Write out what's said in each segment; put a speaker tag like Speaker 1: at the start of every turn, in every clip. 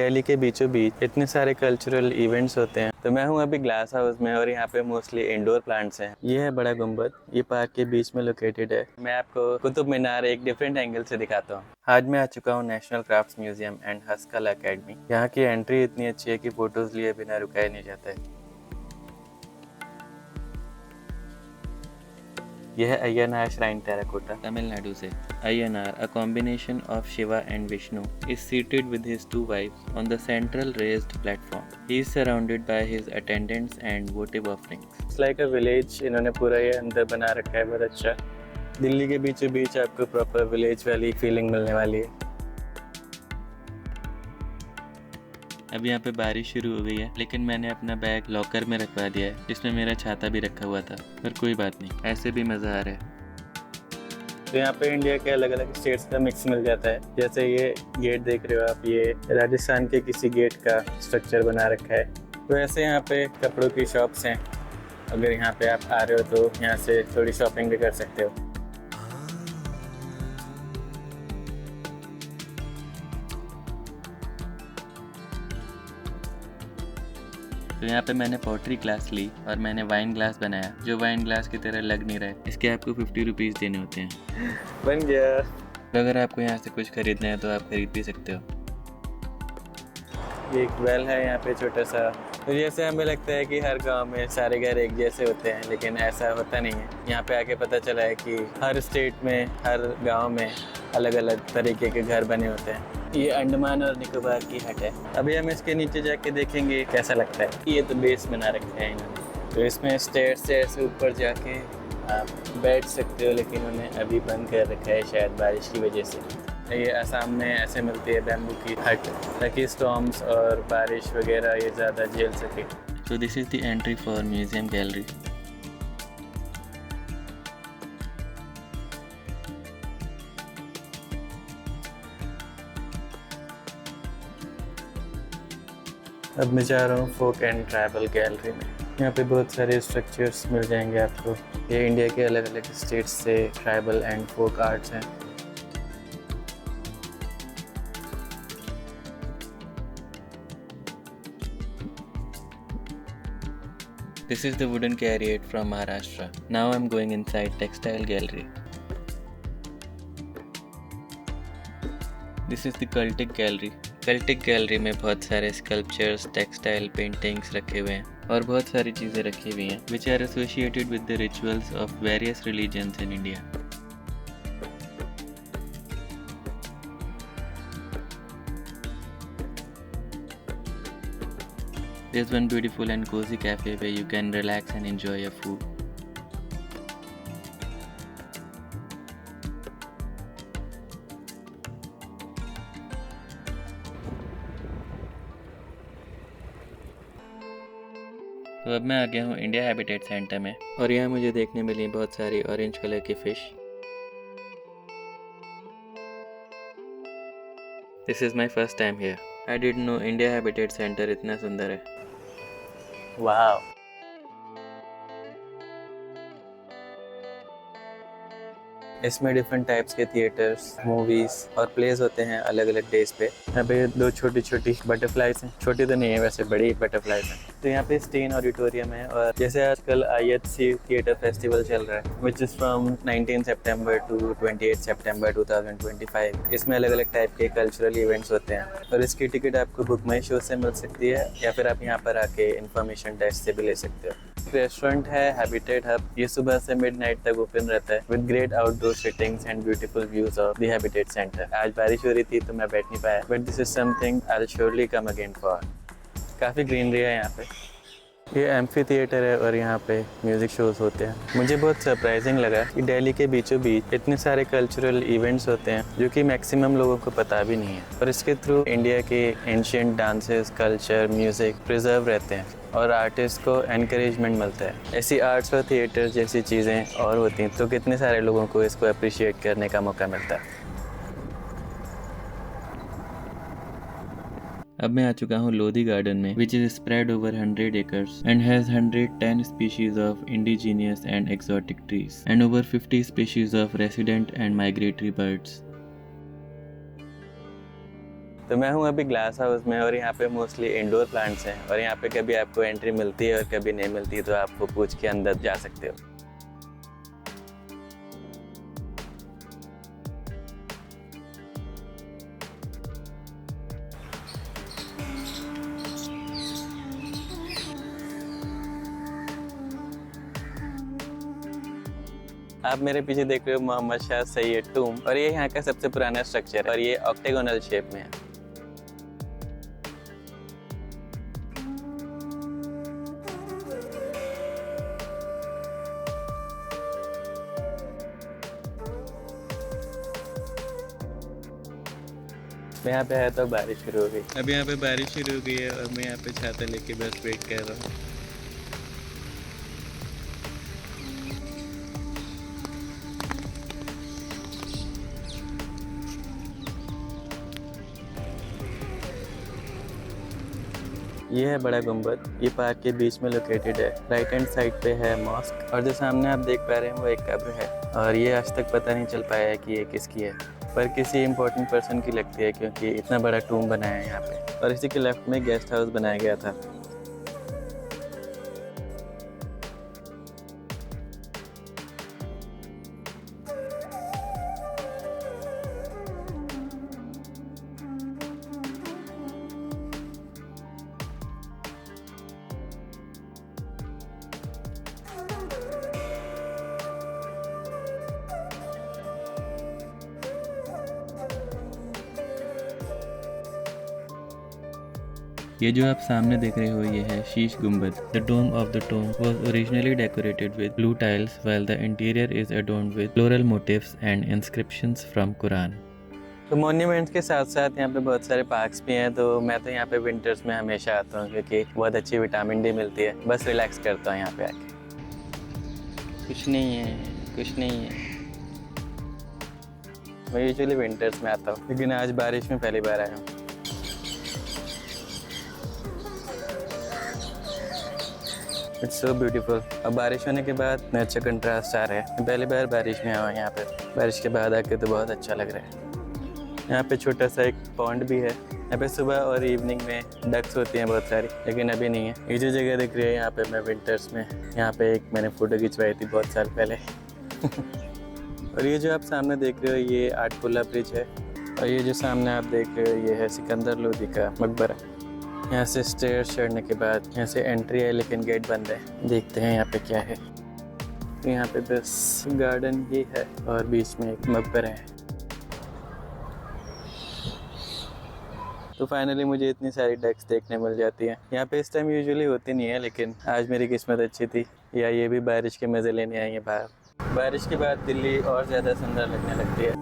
Speaker 1: दिल्ली के बीचों बीच इतने सारे कल्चरल इवेंट्स होते हैं। तो मैं हूँ अभी ग्लास हाउस में और यहाँ पे मोस्टली इंडोर प्लांट्स हैं। ये है बड़ा गुम्बद, ये पार्क के बीच में लोकेटेड है। मैं आपको कुतुब मीनार एक डिफरेंट एंगल से दिखाता हूँ। आज मैं आ चुका हूँ नेशनल क्राफ्ट्स म्यूजियम एंड हस्तकला अकेडमी। यहाँ की एंट्री इतनी अच्छी है कि फोटोज लिए बिना रुकाया नहीं जाता है। यह है अय्यनार श्राइन टेराकोटा, तमिलनाडु से। Ayyanar, a combination of Shiva and Vishnu, is seated with his two wives on the central raised platform. He is surrounded by his attendants and votive offerings. It's like a village. इन्होंने पूरा ये अंदर बना रखा है, बहुत अच्छा। दिल्ली के बीचों बीच आपको प्रॉपर विलेज वाली फीलिंग मिलने वाली है। अब यहाँ पे बारिश शुरू हो गई है, लेकिन मैंने अपना बैग लॉकर में रखवा दिया है, जिसमें मेरा छाता भी रखा हुआ था। पर कोई बात नहीं, ऐसे भी मज़ा आ रहा है। तो यहाँ पे इंडिया के अलग अलग स्टेट्स का मिक्स मिल जाता है। जैसे ये गेट देख रहे हो आप, ये राजस्थान के किसी गेट का स्ट्रक्चर बना रखा है। तो ऐसे यहाँ पे कपड़ों की शॉप्स हैं। अगर यहाँ पे आप आ रहे हो तो यहाँ से थोड़ी शॉपिंग भी कर सकते हो। तो यहाँ पे मैंने पॉटरी क्लास ली और मैंने वाइन ग्लास बनाया, जो वाइन ग्लास की तरह लग नहीं रहा है। इसके आपको 50 रुपीज़ देने होते हैं। बन गया। तो अगर आपको यहाँ से कुछ खरीदना है तो आप खरीद भी सकते हो। ये एक वेल है यहाँ पे छोटा सा। तो जैसे हमें लगता है कि हर गांव में सारे घर एक जैसे होते हैं, लेकिन ऐसा होता नहीं है। यहाँ पे आके पता चला है कि हर स्टेट में, हर गांव में अलग अलग तरीके के घर बने होते हैं। ये अंडमान और निकोबार की हट है। अभी हम इसके नीचे जाके देखेंगे कैसा लगता है। ये तो बेस बना रखा है इन्होंने, तो इसमें स्टेयर से ऐसे ऊपर जाके आप बैठ सकते हो, लेकिन उन्हें अभी बंद कर रखा है, शायद बारिश की वजह से। ये असम में ऐसे मिलती है बैम्बू की हट, ताकि स्टॉर्म्स और बारिश वगैरह ये ज़्यादा झेल सके। So this is the entry for museum gallery. अब मैं जा रहा हूँ फोक एंड ट्राइबल गैलरी में। यहाँ पे बहुत सारे स्ट्रक्चर्स मिल जाएंगे आपको। ये इंडिया के अलग अलग स्टेट्स से ट्राइबल एंड फोक आर्ट्स हैं। This is the wooden chariot from Maharashtra. Now I'm going inside textile gallery. This is the cultic gallery. Cultic gallery में बहुत सारे sculptures, textile paintings रखे हुए हैं और बहुत सारी चीज़ें रखी हुई हैं which are associated with the rituals of various religions in India. There's one beautiful and cozy cafe where you can relax and enjoy your food. तो अब मैं आ गया हूँ इंडिया हैबिटेट सेंटर में और यहाँ मुझे देखने मिली बहुत सारी ऑरेंज कलर की fish. This is my first time here. I didn't know India habitat centre इतना सुंदर है। वाह। इसमें डिफरेंट टाइप्स के थिएटर्स, मूवीज और प्लेस होते हैं अलग अलग डेज पे। यहाँ पे दो छोटी छोटी बटरफ्लाइज हैं। छोटी तो नहीं है वैसे, बड़ी बटरफ्लाइज हैं। तो यहाँ पे स्टेन ऑडिटोरियम है और जैसे आजकल IHC थिएटर फेस्टिवल चल रहा है which is from 19 September to 28 September 2025। इसमें अलग अलग टाइप के कल्चरल इवेंट्स होते हैं और इसकी टिकट आपको बुक माई शो से मिल सकती है या फिर आप यहाँ पर आके इन्फॉर्मेशन डेस्क से भी ले सकते हो। रेस्टोरेंट है हैबिटेट हब। ये सुबह से मिडनाइट तक ओपन रहता है with great outdoor sittings and beautiful views of the habitat centre. आज बारिश हो रही थी तो मैं बैठ नहीं पाया, but this is something I will surely come again for. काफ़ी ग्रीनरी है यहाँ पे। ये एम्फी थिएटर है और यहाँ पे म्यूज़िक शोज होते हैं। मुझे बहुत सरप्राइजिंग लगा कि दिल्ली के बीचों बीच इतने सारे कल्चरल इवेंट्स होते हैं जो कि मैक्सिमम लोगों को पता भी नहीं है, और इसके थ्रू इंडिया के ancient dances, culture, music preserve रहते हैं और आर्टिस्ट को एनकरेजमेंट मिलता है। ऐसी आर्ट्स और थिएटर जैसी चीज़ें और होती हैं तो कितने सारे लोगों को इसको अप्रिशिएट करने का मौका मिलता है। अब मैं आ चुका हूँ लोधी गार्डन में which is spread over 100 acres and has 110 species of indigenous and exotic trees and over 50 species of resident and migratory birds. तो मैं हूँ अभी ग्लास हाउस में और यहाँ पे मोस्टली इंडोर प्लांट्स हैं और यहाँ पे कभी आपको एंट्री मिलती है और कभी नहीं मिलती है, तो आपको पूछ के अंदर जा सकते हो। आप मेरे पीछे देख रहे हो मोहम्मद शाह सैयद टूम, और ये यहाँ का सबसे पुराना स्ट्रक्चर है और ये ऑक्टेगोनल शेप में है। मैं यहाँ पे आया तो बारिश शुरू हो गई। अब यहाँ पे बारिश शुरू हो गई है और मैं यहाँ पे छाता लेके बस वेट कर रहा हूँ। ये है बड़ा गुम्बद, ये पार्क के बीच में लोकेटेड है। राइट हैंड साइड पे है मॉस्क और जो सामने आप देख पा रहे हैं वो एक कब्र है और ये आज तक पता नहीं चल पाया है कि ये किसकी है, पर किसी इम्पोर्टेंट पर्सन की लगती है क्योंकि इतना बड़ा टूम बनाया है यहाँ पे। और इसी के लेफ्ट में गेस्ट हाउस बनाया गया था। ये जो आप सामने देख रहे हो ये है Sheesh Gumbad. The dome of the tomb was originally decorated with blue tiles while the interior is adorned with floral motifs and inscriptions from Quran। तो मॉन्यूमेंट्स के साथ साथ यहाँ पे बहुत सारे पार्क्स भी हैं, तो मैं तो यहाँ पे विंटर्स में हमेशा आता हूँ क्योंकि बहुत अच्छी विटामिन डी मिलती है। बस रिलैक्स करता हूँ यहाँ पे आके। कुछ नहीं है, कुछ नहीं है। मैं यूजुअली विंटर्स में आता हूँ लेकिन आज बारिश में पहली बार आया हूँ। It's so beautiful. अब बारिश होने के बाद में अच्छा कंट्रास्ट आ रहा है। पहली बार बारिश में आया यहाँ पे, बारिश के बाद आके तो बहुत अच्छा लग रहा है। यहाँ पे छोटा सा एक पॉन्ड भी है। यहाँ पे सुबह और इवनिंग में डक्स होती हैं बहुत सारी, लेकिन अभी नहीं है। ये जो जगह दिख रही है यहाँ पे मैं विंटर्स में यहाँ पे एक मैंने फ़ोटो खिंचवाई थी बहुत साल पहले। और ये जो आप सामने देख रहे हो ये आठपुला ब्रिज है और ये जो सामने आप देख रहे हो ये है सिकंदर लोदी का मकबरा। यहाँ से स्टेयर्स चढ़ने के बाद यहाँ से एंट्री है लेकिन गेट बंद है। देखते हैं यहाँ पे क्या है। तो यहाँ पे बस गार्डन ही है और बीच में एक मकबरा है। तो फाइनली मुझे इतनी सारी डक्स देखने मिल जाती हैं। यहाँ पे इस टाइम यूजुअली होती नहीं है लेकिन आज मेरी किस्मत अच्छी थी, या ये भी बारिश के मज़े लेने आई है बाहर। बारिश के बाद दिल्ली और ज़्यादा सुंदर लगने लगती है।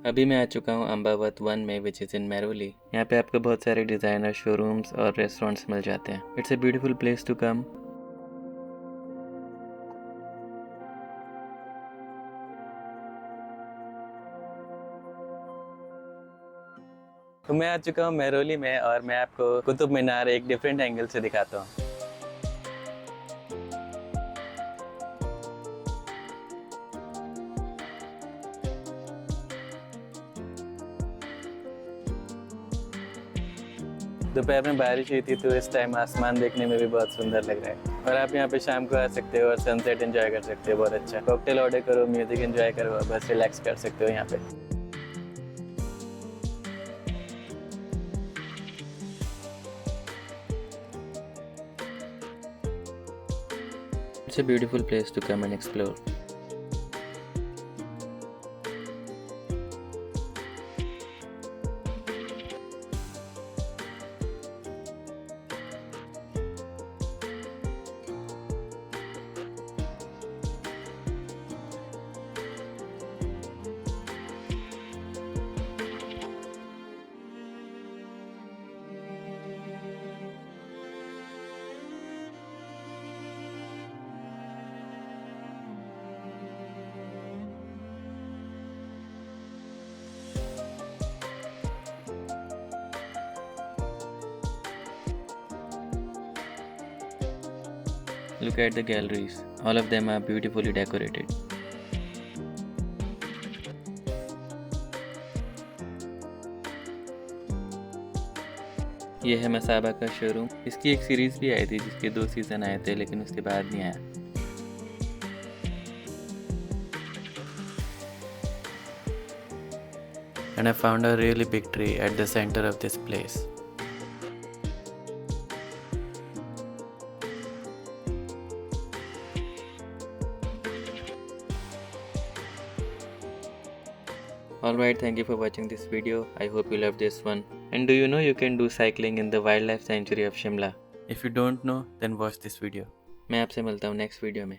Speaker 1: अभी मैं आ चुका हूँ अम्बावत 1 में, विच इज़ इन मेहरौली। यहाँ पे आपको बहुत सारे डिज़ाइनर शोरूम्स और रेस्टोरेंट्स मिल जाते हैं। It's a beautiful place to come. तो मैं आ चुका हूँ मेहरौली में और मैं आपको कुतुब मीनार एक डिफरेंट एंगल से दिखाता हूँ। दोपहर में बारिश हुई थी तो इस टाइम आसमान देखने में भी बहुत सुंदर लग रहा है। और आप यहाँ पे शाम को आ सकते हो और सनसेट एंजॉय कर सकते हो। बहुत अच्छा कॉकटेल ऑर्डर करो, म्यूजिक एंजॉय करो और बस रिलैक्स कर सकते हो यहाँ पे। It's a beautiful place to come and explore. Look at the galleries. All of them are beautifully decorated. ये है मसाबा का शोरूम। इसकी एक सीरीज़ भी आई थी जिसके 2 सीज़न आए थे, लेकिन उसके बाद नहीं आया। And I found a really big tree at the center of this place. Alright, thank you for watching this video. I hope you loved this one. And do you know you can do cycling in the wildlife sanctuary of Shimla? If you don't know, then watch this video. मैं आपसे मिलता हूँ next video में।